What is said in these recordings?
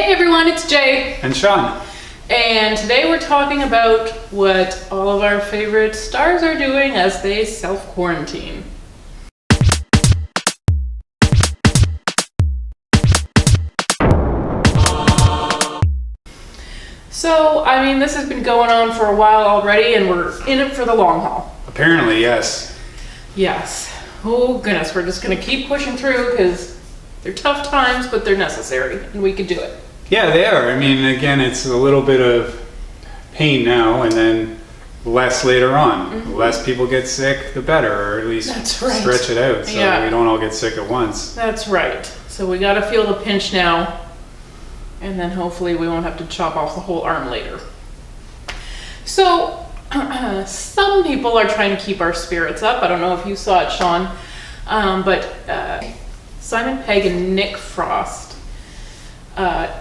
Hey everyone, it's Jay. And Sean. And today we're talking about what all of our favorite stars are doing as they self-quarantine. So, I mean, this has been going on for a while already, and we're in it for the long haul. Apparently, yes. Yes. Oh goodness, we're just going to keep pushing through because they're tough times, but they're necessary, and we can do it. Yeah, they are. I mean, again, it's a little bit of pain now, and then less later on. Mm-hmm. The less people get sick, the better, or at least That's right. stretch it out so Yeah. we don't all get sick at once. That's right. So we got to feel the pinch now, and then hopefully we won't have to chop off the whole arm later. So some people are trying to keep our spirits up. I don't know if you saw it, Sean, but Simon Pegg and Nick Frost.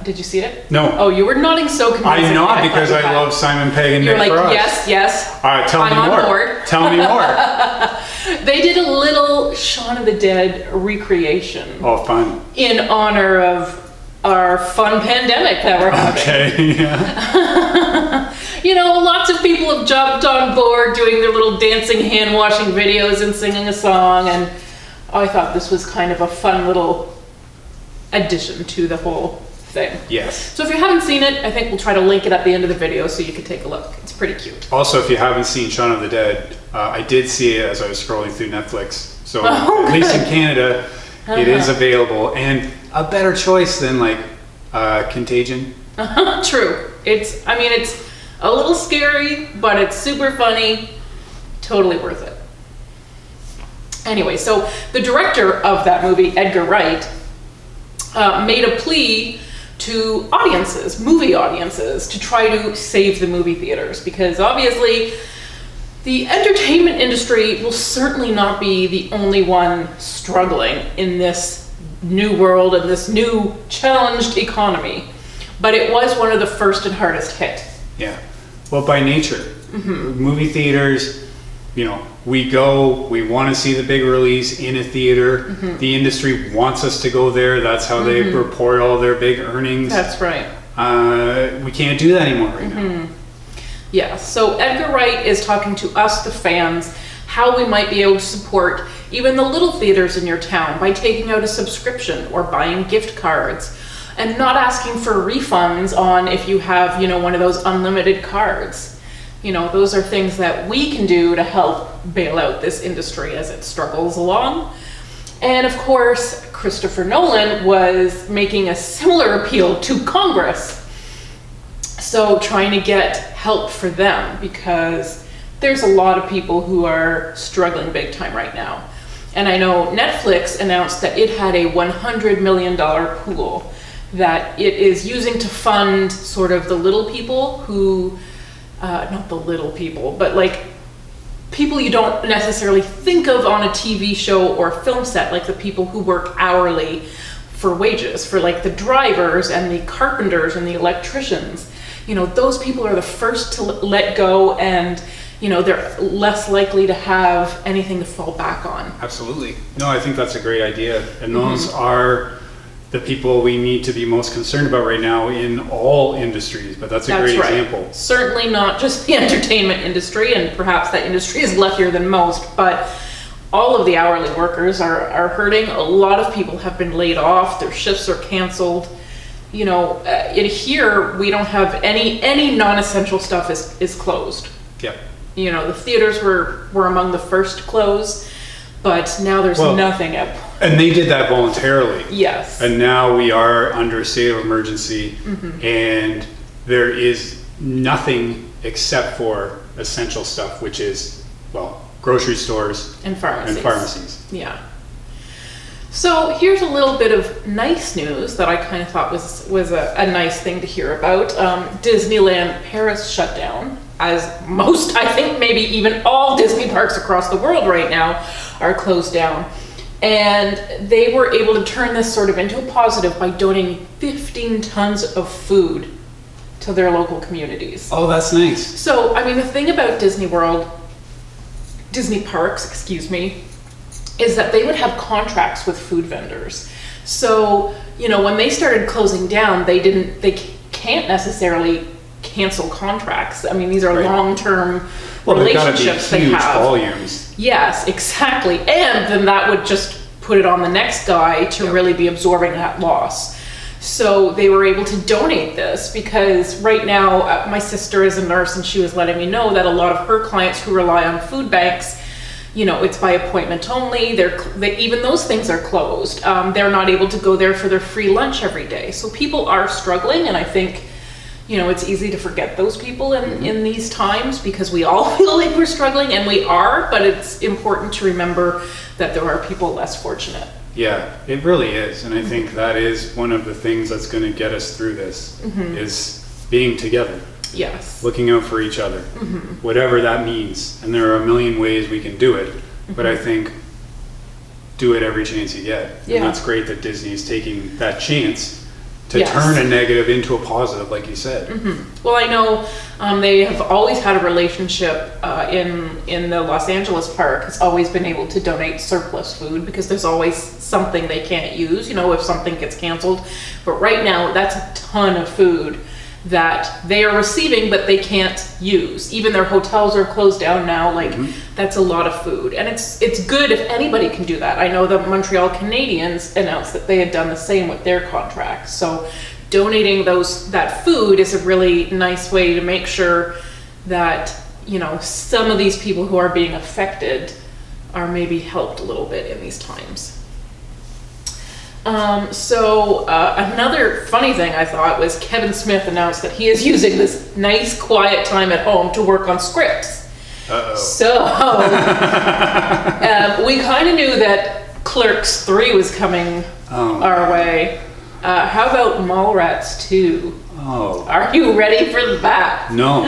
Did you see it? No. Oh, you were nodding so convincingly. I'm not, because I love Simon Pegg and You're Nick like, Frost. yes. All right, tell me I'm more. on board. Tell me more. They did a little Shaun of the Dead recreation Oh, fun. in honor of our fun pandemic that we're having. Okay, yeah. You know, lots of people have jumped on board doing their little dancing, hand-washing videos and singing a song, and I thought this was kind of a fun little addition to the whole thing. Yes. So if you haven't seen it, I think we'll try to link it at the end of the video so you can take a look. It's pretty cute. Also, if you haven't seen Shaun of the Dead, I did see it as I was scrolling through Netflix. So Oh, at least in good. Canada, it is available, and a better choice than like Contagion. True. It's a little scary, but it's super funny. Totally worth it. Anyway, so the director of that movie, Edgar Wright, made a plea to audiences, movie audiences, to try to save the movie theaters, because obviously the entertainment industry will certainly not be the only one struggling in this new world and this new challenged economy, but it was one of the first and hardest hit. Yeah. Well, by nature, movie theaters, you know, we want to see the big release in a theater. The industry wants us to go there. That's how they report all their big earnings. That's right. We can't do that anymore right now. Yeah, so Edgar Wright is talking to us, the fans, how we might be able to support even the little theaters in your town by taking out a subscription or buying gift cards and not asking for refunds on if you have, one of those unlimited cards. Those are things that we can do to help bail out this industry as it struggles along. And of course, Christopher Nolan was making a similar appeal to Congress. So trying to get help for them, because there's a lot of people who are struggling big time right now. And I know Netflix announced that it had a $100 million pool that it is using to fund sort of the little people who, not the little people, but like people you don't necessarily think of on a TV show or film set, like the people who work hourly for wages, for like the drivers and the carpenters and the electricians. Those people are the first to let go, and they're less likely to have anything to fall back on. Absolutely. No, I think that's a great idea. And those are the people we need to be most concerned about right now in all industries. But that's a great example. Certainly not just the entertainment industry, and perhaps that industry is luckier than most, but all of the hourly workers are hurting. A lot of people have been laid off. Their shifts are canceled. In here, we don't have any non-essential stuff is closed. Yep. The theaters were among the first to close, but now there's nothing up. And they did that voluntarily. Yes. And now we are under a state of emergency, and there is nothing except for essential stuff, which is, grocery stores and pharmacies. Yeah. So here's a little bit of nice news that I kind of thought was a nice thing to hear about. Disneyland Paris shut down, as most, I think maybe even all Disney parks across the world right now are closed down. And they were able to turn this sort of into a positive by donating 15 tons of food to their local communities. Oh, that's nice. So, the thing about Disney parks, is that they would have contracts with food vendors. So when they started closing down, they can't necessarily cancel contracts. I mean, these are long-term relationships they have. Volumes. Yes, exactly. And then that would just put it on the next guy to really be absorbing that loss. So they were able to donate this because right now, my sister is a nurse and she was letting me know that a lot of her clients who rely on food banks, it's by appointment only. Even those things are closed. They're not able to go there for their free lunch every day. So people are struggling, and I think, it's easy to forget those people in these times because we all feel like we're struggling, and we are, but it's important to remember that there are people less fortunate. Yeah, it really is. And I think that is one of the things that's going to get us through this is being together. Yes. Looking out for each other, whatever that means. And there are a million ways we can do it, but I think do it every chance you get. Yeah. And that's great that Disney is taking that chance to turn a negative into a positive, like you said. Well, I know they have always had a relationship in the Los Angeles park. Has always been able to donate surplus food because there's always something they can't use, if something gets canceled. But right now, that's a ton of food that they are receiving, but they can't use. Even their hotels are closed down now. That's a lot of food. And it's good if anybody can do that. I know the Montreal Canadiens announced that they had done the same with their contracts. So donating that food is a really nice way to make sure that, some of these people who are being affected are maybe helped a little bit in these times. Another funny thing I thought was Kevin Smith announced that he is using this nice quiet time at home to work on scripts. Uh-oh. So we kind of knew that Clerks 3 was coming our way. How about Mallrats 2? Oh. Are you ready for that? No.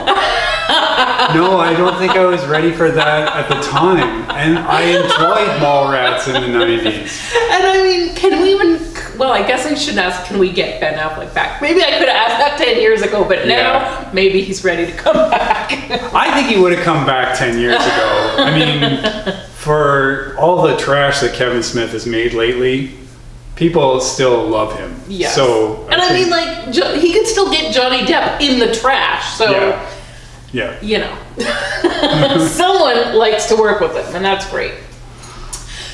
No, I don't think I was ready for that at the time. And I enjoyed Mallrats in the 90s. And I mean, I guess I shouldn't ask, can we get Ben Affleck back? Maybe I could have asked that 10 years ago, but now maybe he's ready to come back. I think he would have come back 10 years ago. I mean, for all the trash that Kevin Smith has made lately, people still love him. Yes. So, I mean, he could still get Johnny Depp in the trash. So, yeah. Someone likes to work with him, and that's great.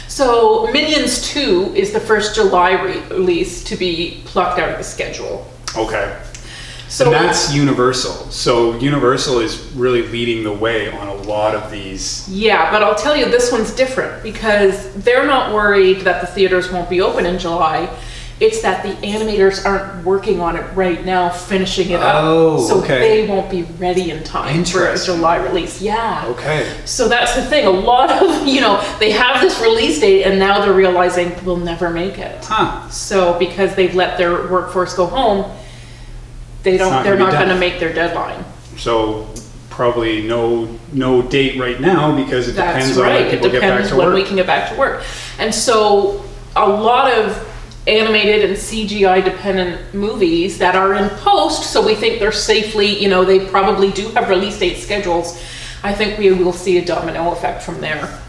So Minions 2 is the first July release to be plucked out of the schedule. Okay. So and that's Universal. So Universal is really leading the way on a lot of these. Yeah, but I'll tell you, this one's different because they're not worried that the theaters won't be open in July. It's that the animators aren't working on it right now, finishing it up. Oh, so okay. They won't be ready in time for a July release. Yeah. Okay. So that's the thing. A lot of, they have this release date and now they're realizing we'll never make it. Huh. So because they've let their workforce go home, they're not going to make their deadline. So probably no date right now because it depends on when people get back to work. It depends when we can get back to work. And so a lot of animated and CGI dependent movies that are in post, so we think they're safely, they probably do have release date schedules. I think we will see a domino effect from there.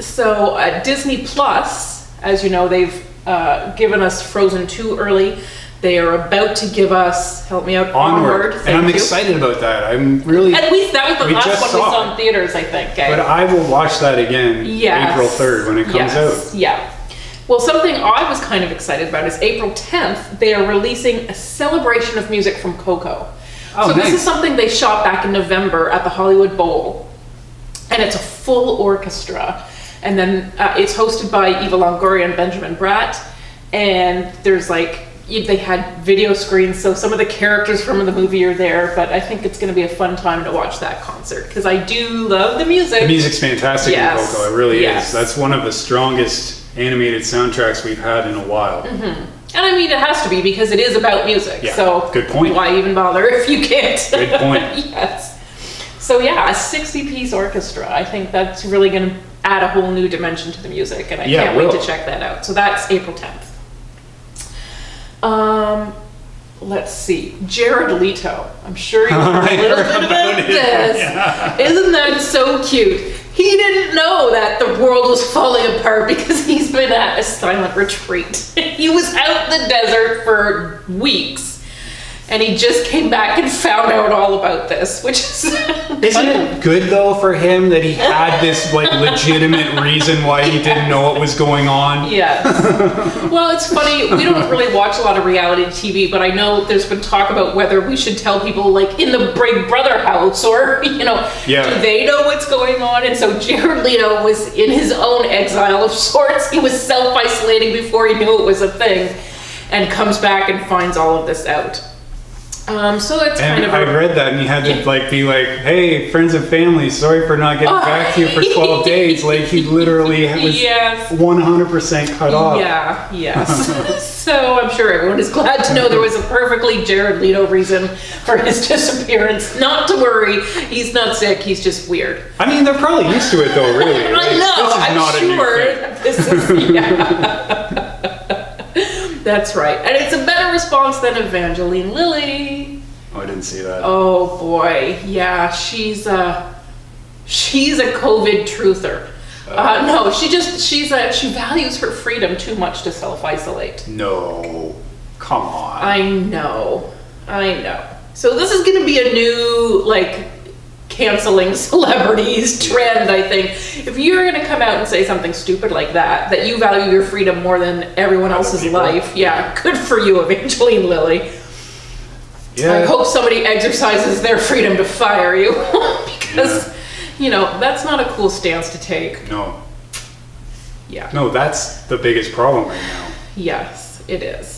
So Disney Plus, as you know, they've given us Frozen 2 early. They are about to give us, help me out, Onward. And I'm excited about that. I'm really... At least that was the last one we saw in theaters, I think. Okay? But I will watch that again April 3rd when it comes out. Yeah. Well, something I was kind of excited about is April 10th, they are releasing a celebration of music from Coco. So this is something they shot back in November at the Hollywood Bowl. And it's a full orchestra. And then it's hosted by Eva Longoria and Benjamin Bratt. And there's they had video screens, so some of the characters from the movie are there, but I think it's going to be a fun time to watch that concert, because I do love the music. The music's fantastic in Coco, it really is. That's one of the strongest animated soundtracks we've had in a while. Mm-hmm. And I mean, it has to be, because it is about music, so good point. Why even bother if you can't? Good point. Yes. So yeah, a 60-piece orchestra. I think that's really going to add a whole new dimension to the music, and I can't wait to check that out. So that's April 10th. Let's see. Jared Leto. I'm sure you've heard a little bit about this. Yeah. Isn't that so cute? He didn't know that the world was falling apart because he's been at a silent retreat. He was out in the desert for weeks. And he just came back and found out all about this, which is... Isn't it good, though, for him that he had this, like, legitimate reason why he didn't know what was going on? Yes. Well, it's funny. We don't really watch a lot of reality TV, but I know there's been talk about whether we should tell people, like, in the Big Brother house or, do they know what's going on? And so Jared Leto was in his own exile of sorts. He was self-isolating before he knew it was a thing and comes back and finds all of this out. So that's kind of... I read that and he had to be like, hey, friends and family, sorry for not getting back to you for 12 days. Like, he literally was 100% cut off. Yeah, yes. So I'm sure everyone is glad to know there was a perfectly Jared Leto reason for his disappearance. Not to worry, he's not sick, he's just weird. I mean, they're probably used to it though, really. I know, this is not a new thing. Yeah. That's right. And it's a better response than Evangeline Lilly. Oh, I didn't see that. Oh boy. Yeah, she's a COVID truther. No, she values her freedom too much to self-isolate. No. Come on. I know. So this is going to be a new, canceling celebrities trend, I think. If you're going to come out and say something stupid like that you value your freedom more than everyone else's life, good for you, Evangeline Lilly. Yeah. I hope somebody exercises their freedom to fire you because, that's not a cool stance to take. No. Yeah. No, that's the biggest problem right now. Yes, it is.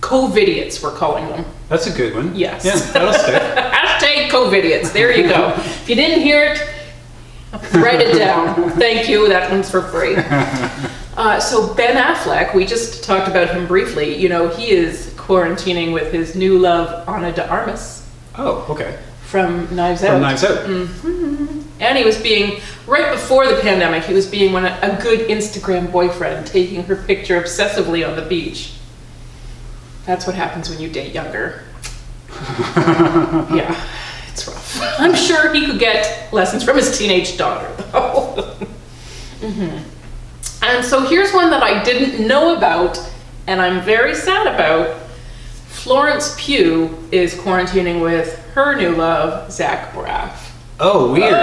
COVIDiots, we're calling them. That's a good one. Yes. Yeah, that'll stick. Hashtag COVIDiots. There you go. If you didn't hear it, write it down. Thank you. That one's for free. So Ben Affleck, we just talked about him briefly. He is quarantining with his new love, Ana de Armas. Oh, okay. From Knives Out. Mm-hmm. And he was right before the pandemic, he was being a good Instagram boyfriend, taking her picture obsessively on the beach. That's what happens when you date younger. Yeah, it's rough. I'm sure he could get lessons from his teenage daughter, though. Mm-hmm. And so here's one that I didn't know about, and I'm very sad about. Florence Pugh is quarantining with her new love, Zach Braff. Oh, weird.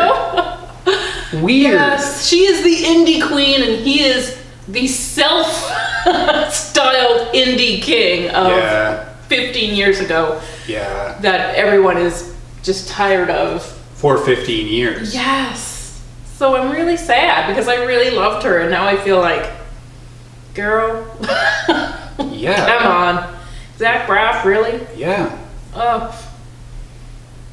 Weird. Yes, she is the indie queen, and he is the self-styled indie king of 15 years ago. Yeah. That everyone is just tired of. For 15 years. Yes. So I'm really sad because I really loved her, and now I feel like, girl. Yeah. Come on. Zach Braff, really? Yeah.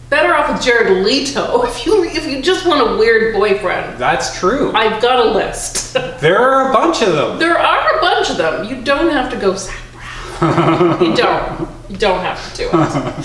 Better off with Jared Leto if you just want a weird boyfriend. That's true. I've got a list. There are a bunch of them. You don't have to go Zach Braff. You don't have to do it.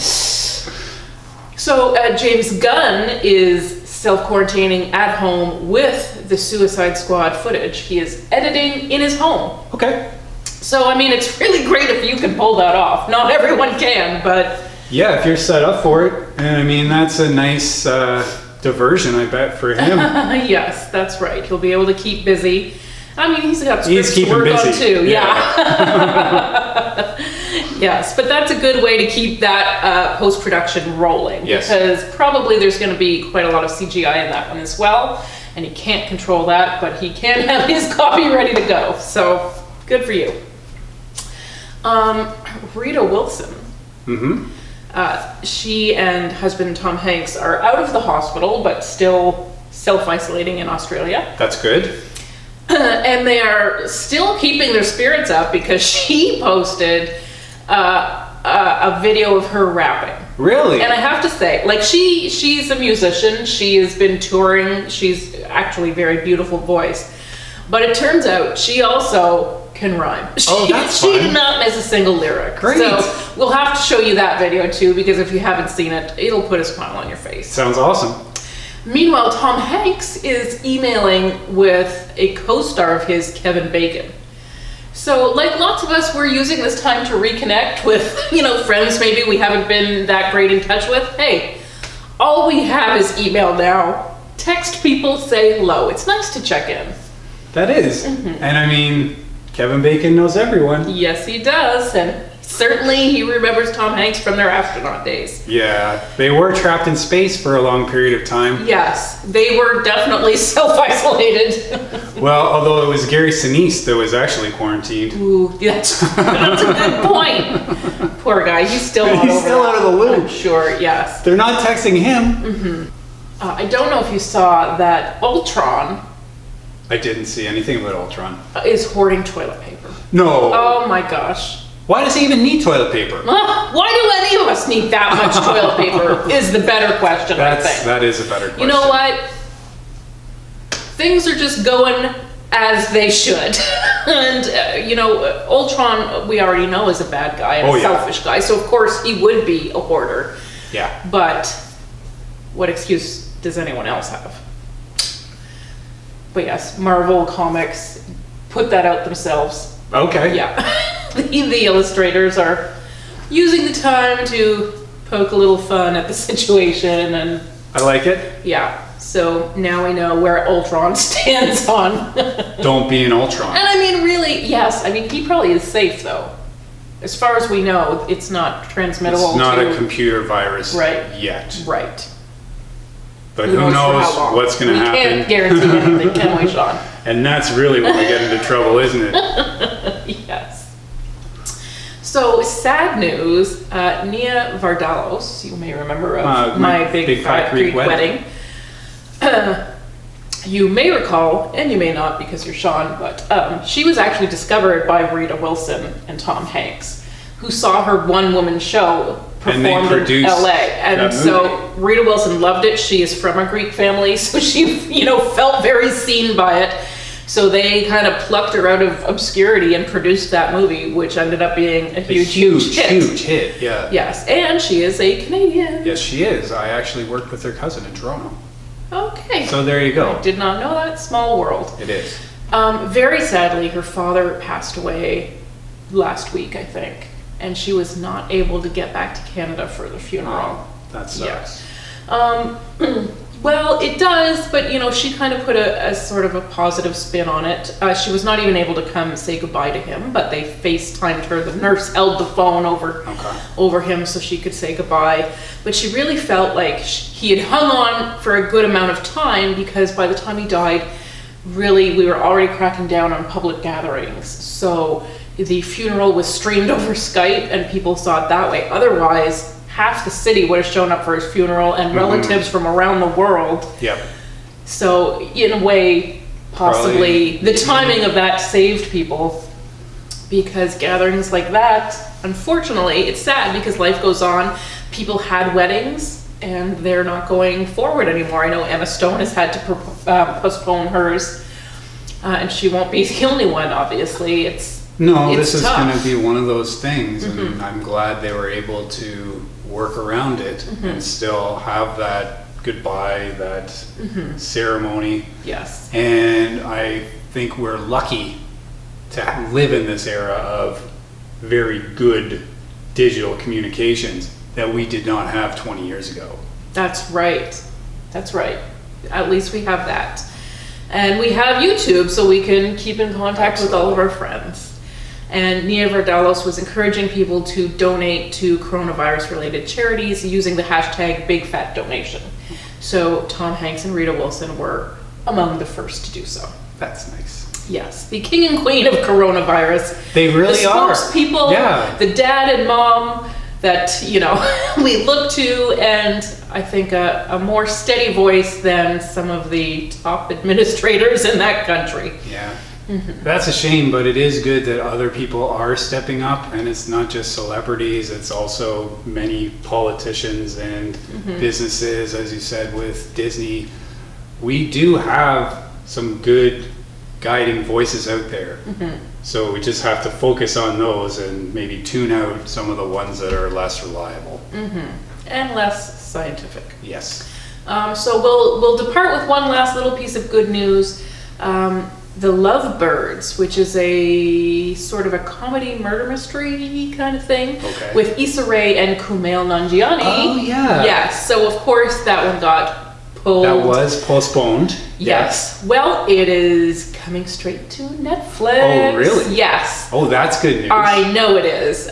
So James Gunn is self-quarantining at home with the Suicide Squad footage. He is editing in his home. Okay. So, it's really great if you can pull that off. Not everyone can, but... Yeah, if you're set up for it. And that's a nice diversion, I bet, for him. Yes, that's right. He'll be able to keep busy. He's got scripts to work on too. Yeah. Yes, but that's a good way to keep that post-production rolling. Yes. Because probably there's going to be quite a lot of CGI in that one as well. And he can't control that, but he can have his copy ready to go. So, good for you. Rita Wilson. Mm-hmm. She and husband Tom Hanks are out of the hospital, but still self-isolating in Australia. That's good. And they are still keeping their spirits up because she posted a video of her rapping. Really? And I have to say, she's a musician. She has been touring. She's actually a very beautiful voice. But it turns out she also can rhyme. That's She fun. did not miss a single lyric. Great. So we'll have to show you that video too, because if you haven't seen it, it'll put a smile on your face. Sounds awesome. Meanwhile, Tom Hanks is emailing with a co-star of his, Kevin Bacon. So, like lots of us, we're using this time to reconnect with, friends maybe we haven't been that great in touch with. Hey, all we have is email now. text people, say hello. It's nice to check in. That is. And I mean, Kevin Bacon knows everyone. Yes, he does. And certainly he remembers Tom Hanks from their astronaut days. Yeah, they were trapped in space for a long period of time. Yes, they were definitely self-isolated. Well, although it was Gary Sinise that was actually quarantined. Ooh, that's a good point. Poor guy, he's still not He's over still that, out of the loop. I'm sure, yes. They're not texting him. I don't know if you saw that Ultron I didn't see anything about Ultron. is hoarding toilet paper. No. Oh my gosh. Why does he even need toilet paper? Why do any of us need that much toilet paper is the better question, I think. That is a better question. You know what? Things are just going as they should. And, Ultron, we already know is a bad guy and a selfish guy. So, of course, he would be a hoarder. Yeah. But what excuse does anyone else have? But yes, Marvel Comics put that out themselves. Okay. Yeah. The illustrators are using the time to poke a little fun at the situation, and I like it. yeah. So now we know where Ultron stands on. Don't be an Ultron. And I mean, really, yes. I mean, he probably is safe, though. As far as we know, it's not transmittable. It's not a computer virus yet. Right. But who knows for how long. what's going to happen. We can't guarantee anything, can we, Sean? And that's really when we get into trouble, isn't it? Yes. So, sad news, Nia Vardalos, you may remember of My Big Fat Greek Wedding. You may recall, and you may not because you're Sean, but she was actually discovered by Rita Wilson and Tom Hanks, who saw her one-woman show performed in LA. And so Rita Wilson loved it. She is from a Greek family, so she, felt very seen by it. So they kind of plucked her out of obscurity and produced that movie, which ended up being a huge hit. Yeah. Yes, and she is a Canadian. Yes, she is. I actually worked with her cousin in Toronto. Okay. So there you go. I did not know that. Small world. It is. Very sadly, her father passed away last week, I think, and she was not able to get back to Canada for the funeral. Oh, that sucks. Well, it does, but she kind of put a sort of a positive spin on it. She was not even able to come say goodbye to him, but they FaceTimed her. The nurse held the phone over him so she could say goodbye. But she really felt like he had hung on for a good amount of time, because by the time he died, really, we were already cracking down on public gatherings. So the funeral was streamed over Skype and people saw it that way. Otherwise, half the city would have shown up for his funeral, and relatives from around the world. Yep. So in a way, possibly the timing of that saved people, because gatherings like that, unfortunately, it's sad because life goes on. People had weddings and they're not going forward anymore. I know Emma Stone has had to postpone hers, and she won't be the only one, obviously. This is going to be one of those things, and I'm glad they were able to work around it and still have that goodbye, that ceremony. Yes. And I think we're lucky to live in this era of very good digital communications that we did not have 20 years ago. That's right. That's right. At least we have that. And we have YouTube, so we can keep in contact with all of our friends. And Nia Vardalos was encouraging people to donate to coronavirus-related charities using the hashtag BigFatDonation. So Tom Hanks and Rita Wilson were among the first to do so. That's nice. Yes, the king and queen of coronavirus. They really are. The spokespeople, the dad and mom that, we look to, and I think a more steady voice than some of the top administrators in that country. Yeah. That's a shame, but it is good that other people are stepping up, and it's not just celebrities, it's also many politicians and businesses, as you said, with Disney. We do have some good guiding voices out there. So we just have to focus on those and maybe tune out some of the ones that are less reliable. And less scientific. Yes. So we'll depart with one last little piece of good news. The Lovebirds, which is a sort of a comedy murder mystery kind of thing, with Issa Rae and Kumail Nanjiani. Oh, yeah. Yes, so of course that one got pulled. That was postponed. Yes. Well, it is coming straight to Netflix. Oh, really? Yes. Oh, that's good news. I know it is.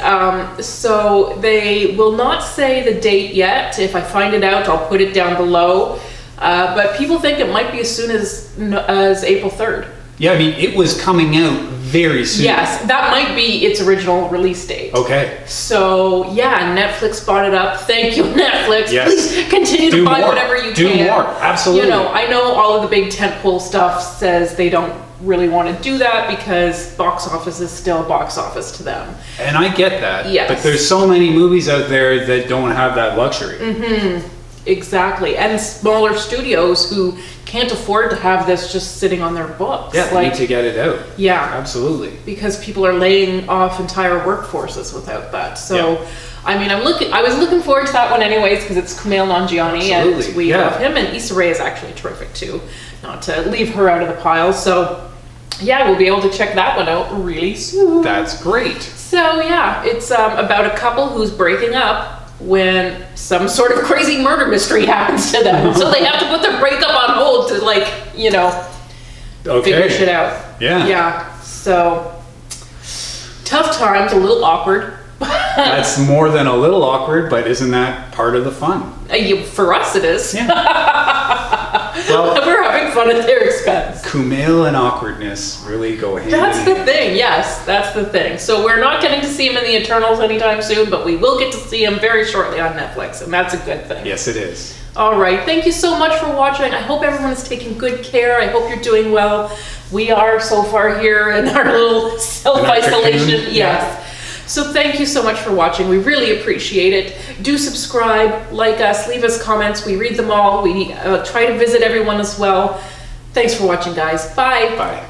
So they will not say the date yet. If I find it out, I'll put it down below. But people think it might be as soon as April 3rd. Yeah, I mean, it was coming out very soon. Yes, that might be its original release date. Okay. So yeah, Netflix bought it up. Thank you, Netflix. Yes. Please continue to buy whatever you Do can. more. Absolutely. You know, I know all of the big tentpole stuff says they don't really want to do that because box office is still box office to them. And I get that. Yes. But there's so many movies out there that don't have that luxury. Exactly. And smaller studios who can't afford to have this just sitting on their books. Yeah, they need to get it out. Yeah. Absolutely. Because people are laying off entire workforces without that. So, Yeah. I mean, I was looking forward to that one anyways because it's Kumail Nanjiani Absolutely, and we yeah. love him, and Issa Rae is actually terrific too. Not to leave her out of the pile. So, yeah, we'll be able to check that one out really soon. That's great. So, yeah, it's about a couple who's breaking up when some sort of crazy murder mystery happens to them. So they have to put their breakup on hold to, like, you know, figure shit out. Yeah. Yeah. So tough times, a little awkward. That's more than a little awkward, but isn't that part of the fun? For us, it is. Well, We're having fun at their expense. Kumail and awkwardness really go hand That's in the hand. thing, yes, that's the thing. So we're not getting to see him in the Eternals anytime soon, but we will get to see him very shortly on Netflix, and that's a good thing. Yes, it is. All right, thank you so much for watching. I hope everyone's taking good care. I hope you're doing well. We are so far here in our little self-isolation. cocoon, Yes. So thank you so much for watching. We really appreciate it. Do subscribe, like us, leave us comments. We read them all. We try to visit everyone as well. Thanks for watching, guys. Bye. Bye.